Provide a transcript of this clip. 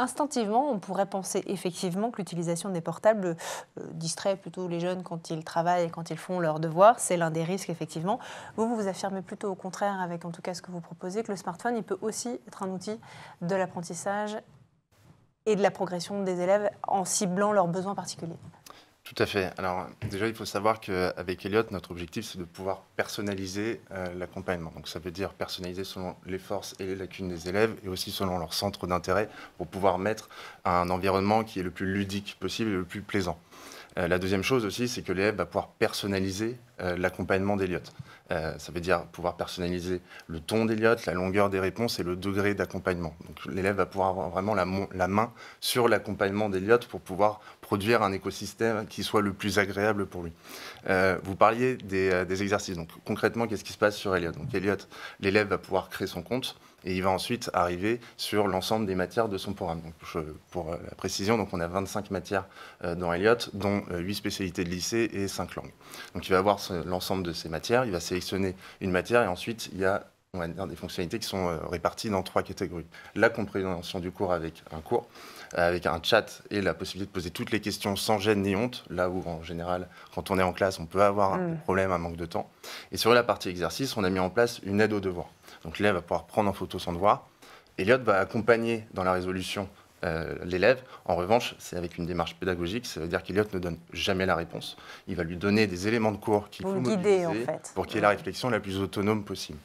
Instinctivement, on pourrait penser effectivement que l'utilisation des portables distrait plutôt les jeunes quand ils travaillent et quand ils font leurs devoirs. C'est l'un des risques, effectivement. Vous affirmez plutôt au contraire, avec en tout cas ce que vous proposez, que le smartphone, il peut aussi être un outil de l'apprentissage et de la progression des élèves en ciblant leurs besoins particuliers. Tout à fait. Alors déjà, il faut savoir qu'avec Elliot, notre objectif, c'est de pouvoir personnaliser l'accompagnement. Donc ça veut dire personnaliser selon les forces et les lacunes des élèves et aussi selon leur centre d'intérêt pour pouvoir mettre un environnement qui est le plus ludique possible et le plus plaisant. La deuxième chose aussi, c'est que l'élève va pouvoir personnaliser l'accompagnement d'Elliot. Ça veut dire pouvoir personnaliser le ton d'Elliot, la longueur des réponses et le degré d'accompagnement. Donc l'élève va pouvoir avoir vraiment la main sur l'accompagnement d'Elliot pour pouvoir produire un écosystème qui soit le plus agréable pour lui. Vous parliez des exercices. Donc concrètement, qu'est-ce qui se passe sur Elliot? Donc Elliot, l'élève va pouvoir créer son compte et il va ensuite arriver sur l'ensemble des matières de son programme. Donc, pour la précision, donc on a 25 matières dans Elliot, dont 8 spécialités de lycée et 5 langues. Donc il va avoir l'ensemble de ces matières, il va sélectionner une matière et ensuite il y a, on va dire, des fonctionnalités qui sont réparties dans 3 catégories. La compréhension du cours avec un chat et la possibilité de poser toutes les questions sans gêne ni honte, là où en général, quand on est en classe, on peut avoir un problème, un manque de temps. Et sur la partie exercice, on a mis en place une aide aux devoirs. Donc l'élève va pouvoir prendre en photo son devoir. Elliot va accompagner dans la résolution l'élève. En revanche, c'est avec une démarche pédagogique, ça veut dire qu'Elliot ne donne jamais la réponse. Il va lui donner des éléments de cours qu'il faut mobiliser En fait. pour qu'il ait la réflexion la plus autonome possible.